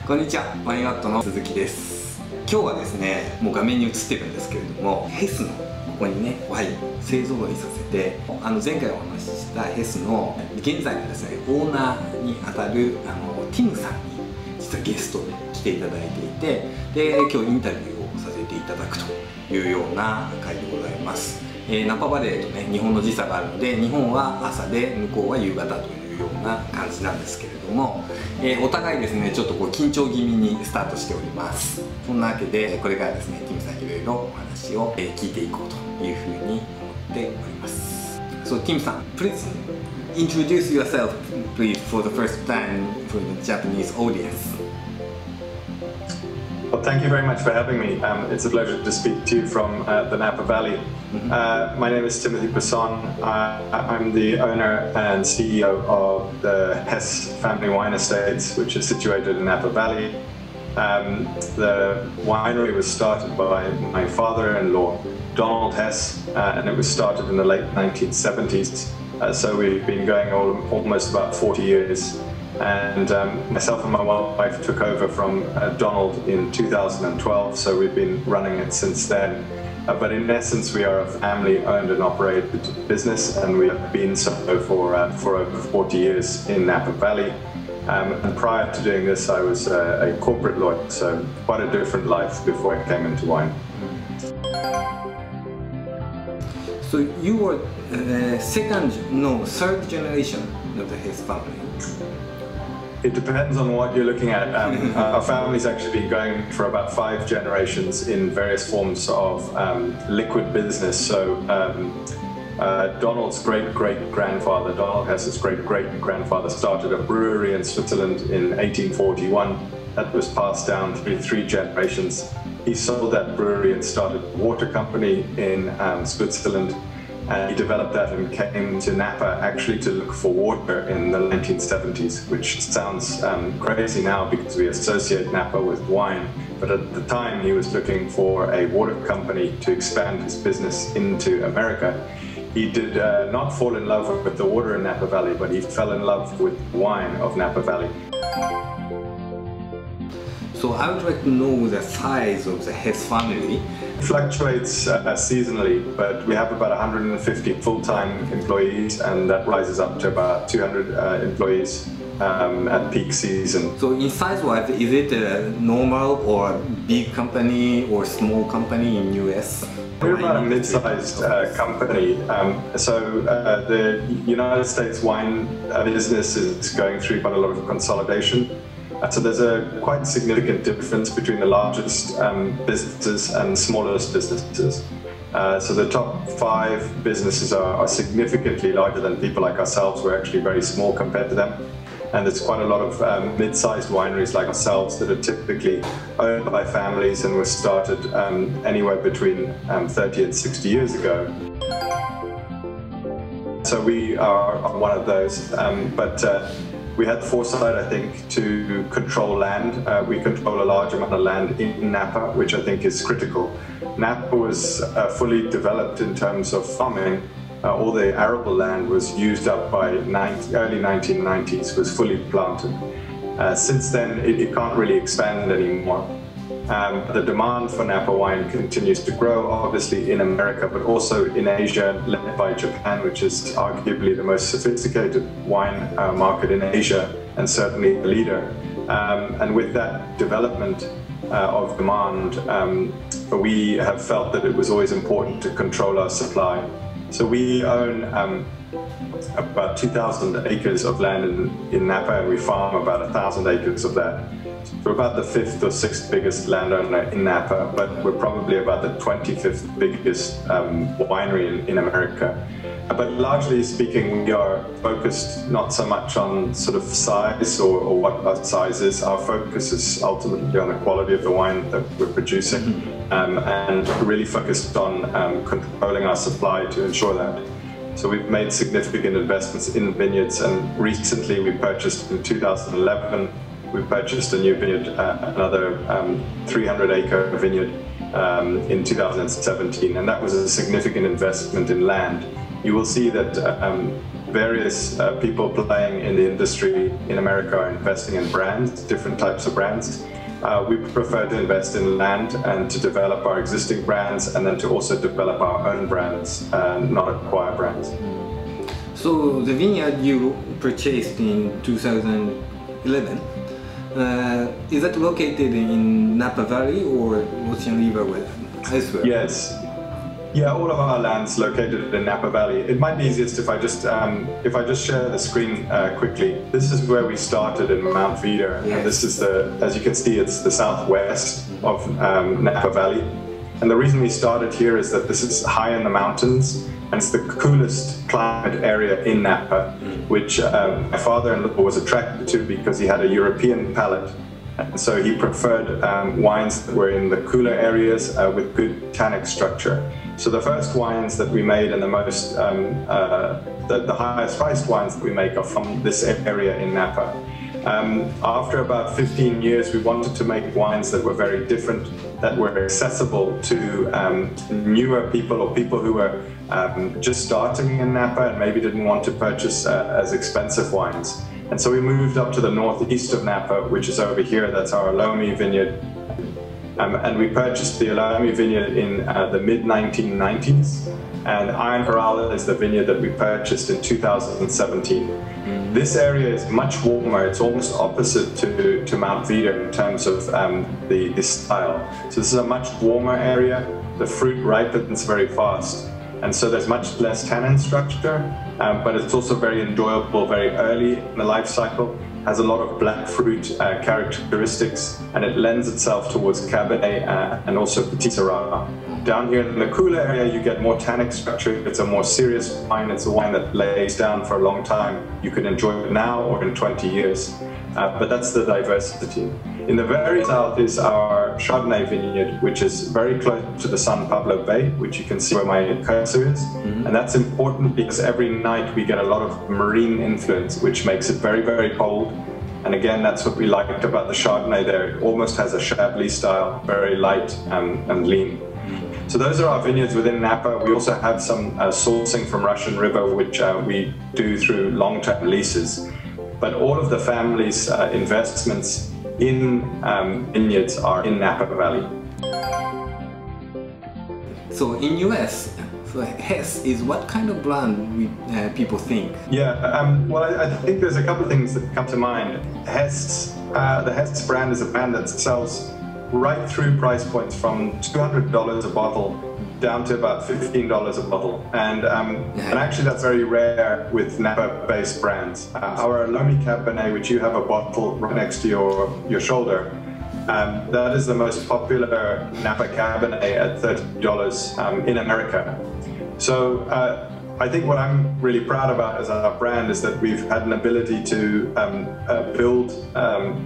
こんにちは、ワインアットの鈴木です。今日はですね、もう画面に映ってるんですけれども、ヘスのここにね、ワイン製造にさせて、前回お話ししたヘスの現在のですね、オーナーにあたるティムさんに実はゲストで来ていただいていて、で今日インタビューをさせていただくというような回でございます。ナパバレーとね、日本の時差があるので、日本は朝で向こうは夕方というような感じなんですけれども、お互いですねちょっとこう緊張気味にスタートしております。そんなわけでこれからですねティムさんいろいろお話を聞いていこうというふうに思っております。So Timさん、please introduce yourself please for the first time for the Japanese audience. Well, thank you very much for having me. It's a pleasure to speak to you from the Napa Valley. My name is Timothy Passon. I'm the owner and CEO of the HESS Family Wine Estates, which is situated in Napa Valley. The winery was started by my father-in-law, Donald Hess, and it was started in the late 1970s. So we've been going almost about 40 years. And myself and my wife took over from Donald in 2012, so we've been running it since then. But in essence, we are a family-owned and operated business, and we have been so for over 40 years in Napa Valley. And prior to doing this, I was a corporate lawyer, so quite a different life before I came into wine. So you were third generation of the Hess family. It depends on what you're looking at. Our family's actually been going for about 5 generations in various forms of liquid business. So Donald's great-great-grandfather, Donald Hess's great-great-grandfather, started a brewery in Switzerland in 1841. That was passed down through 3 generations. He sold that brewery and started a water company in Switzerland. And he developed that and came to Napa actually to look for water in the 1970s, which sounds crazy now because we associate Napa with wine. But at the time he was looking for a water company to expand his business into America. He did not fall in love with the water in Napa Valley, but he fell in love with wine of Napa Valley. So I would like to know the size of the Hess family. It fluctuates seasonally, but we have about 150 full-time employees, and that rises up to about 200 employees at peak season. So in size-wise, is it a normal or big company or small company in US? We're about a mid-sized company. The United States wine business is going through quite a lot of consolidation. So there's a quite significant difference between the largest businesses and smallest businesses. So the top 5 businesses are significantly larger than people like ourselves. We're actually very small compared to them. And there's quite a lot of mid-sized wineries like ourselves that are typically owned by families and were started anywhere between 30 and 60 years ago. So we are one of those, we had the foresight, I think, to control land. We control a large amount of land in Napa, which I think is critical. Napa was fully developed in terms of farming. All the arable land was used up by early 1990s, was fully planted. Since then, it can't really expand anymore. The demand for Napa wine continues to grow, obviously in America, but also in Asia, led by Japan, which is arguably the most sophisticated wine market in Asia, and certainly the leader. And with that development of demand, we have felt that it was always important to control our supply. So we own about 2,000 acres of land in Napa, and we farm about 1,000 acres of that. We're about the 5th or 6th biggest landowner in Napa, but we're probably about the 25th biggest winery in America. But largely speaking, we are focused not so much on sort of size or what our size is. Our focus is ultimately on the quality of the wine that we're producing, and really focused on controlling our supply to ensure that. So we've made significant investments in vineyards, and recently we purchased in 2011, we purchased a new vineyard, another 300-acre vineyard in 2017, and that was a significant investment in land. you will see that various people playing in the industry in America are investing in brands, different types of brands. We prefer to invest in land and to develop our existing brands, and then to also develop our own brands and not acquire brands. So the vineyard you purchased in 2011, is that located in Napa Valley or Ocean River elsewhere? Yes. Yeah, all of our land's located in Napa Valley. It might be easiest if I just share the screen quickly. This is where we started in Mount Vida, yes. And this is as you can see, it's the southwest of Napa Valley. And the reason we started here is that this is high in the mountains, and it's the coolest climate area in Napa, which my father-in-law was attracted to because he had a European palate. And so he preferred wines that were in the cooler areas with good tannic structure. So the first wines that we made and the most, the highest priced wines that we make are from this area in Napa. After about 15 years, we wanted to make wines that were very different, that were accessible to newer people or people who were just starting in Napa and maybe didn't want to purchase as expensive wines. And so we moved up to the northeast of Napa, which is over here. That's our Lomi vineyard. And we purchased the Lomi vineyard in the mid-1990s. And Iron Corral is the vineyard that we purchased in 2017. This area is much warmer. It's almost opposite to Mount Vida in terms of the style. So this is a much warmer area. The fruit ripens very fast. And so there's much less tannin structure, but it's also very enjoyable very early in the life cycle, has a lot of black fruit characteristics, and it lends itself towards Cabernet and also Petit Syrah. Down here in the cooler area, you get more tannic structure. It's a more serious wine. It's a wine that lays down for a long time. You can enjoy it now or in 20 years. But that's the diversity. In the very south is our Chardonnay vineyard, which is very close to the San Pablo Bay, which you can see where my cursor is. And that's important because every night we get a lot of marine influence, which makes it very, very cold. And again, that's what we liked about the Chardonnay there. It almost has a Chablis style, very light and lean. So those are our vineyards within Napa. We also have some sourcing from Russian River, which we do through long-term leases. But all of the family's investments in vineyards are in Napa Valley. So in US, so HESS is what kind of brand people think? Yeah, well, I think there's a couple of things that come to mind. HESS, the HESS brand is a brand that sells right through price points from $200 a bottle down to about $15 a bottle. And actually that's very rare with Napa-based brands. Our Lomi Cabernet, which you have a bottle right next to your shoulder, that is the most popular Napa Cabernet at $30 in America. So I think what I'm really proud about as our brand is that we've had an ability to build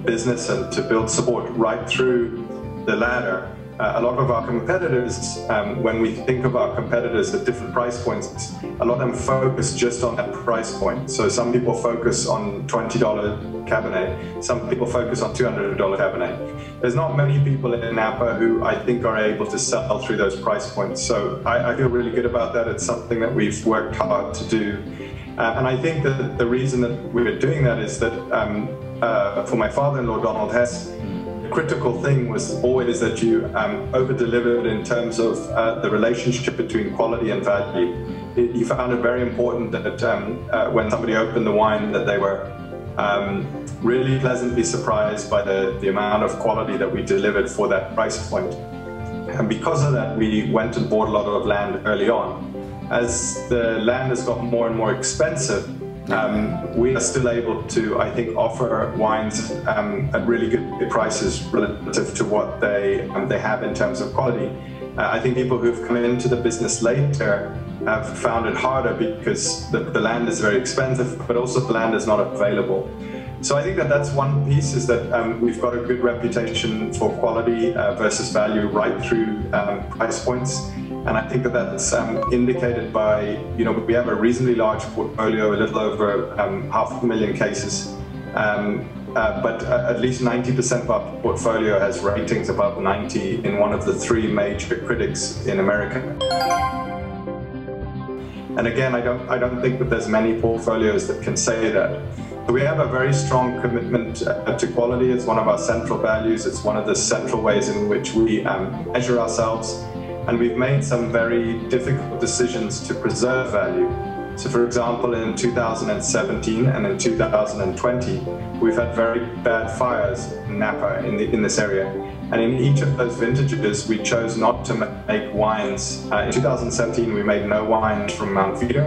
business and to build support right through the ladder. A lot of our competitors, when we think of our competitors at different price points, a lot of them focus just on that price point. So some people focus on $20 Cabernet, some people focus on $200 Cabernet. There's not many people in Napa who I think are able to sell through those price points. So I feel really good about that. It's something that we've worked hard to do. And I think that the reason that we're doing that is that for my father-in-law, Donald Hess, the critical thing was always that you over-delivered in terms of the relationship between quality and value. He found it very important that when somebody opened the wine that they were really pleasantly surprised by the amount of quality that we delivered for that price point. And because of that, we went and bought a lot of land early on. As the land has got more and more expensive, we are still able to, I think, offer wines at really good prices relative to what they have in terms of quality. I think people who've come into the business later have found it harder because the land is very expensive, but also the land is not available. So I think that that's one piece, is that we've got a good reputation for quality versus value right through price points. And I think that that's indicated by, we have a reasonably large portfolio, a little over 500,000 cases. But at least 90% of our portfolio has ratings above 90 in one of the 3 major critics in America. And again, I don't think that there's many portfolios that can say that. We have a very strong commitment to quality. It's one of our central values. It's one of the central ways in which we measure ourselves. And we've made some very difficult decisions to preserve value. So for example, in 2017 and in 2020, we've had very bad fires in Napa in this area. And in each of those vintages, we chose not to make wines. In 2017, we made no wines from Mount Vida.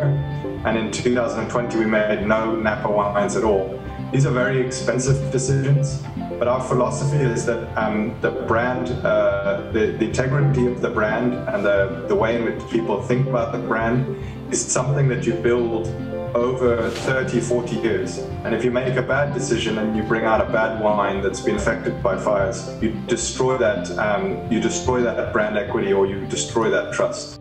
And in 2020, we made no Napa wines at all. These are very expensive decisions, but our philosophy is that the brand, the integrity of the brand and the way in which people think about the brand is something that you build over 30, 40 years. And if you make a bad decision and you bring out a bad wine that's been affected by fires, you destroy that brand equity, or you destroy that trust.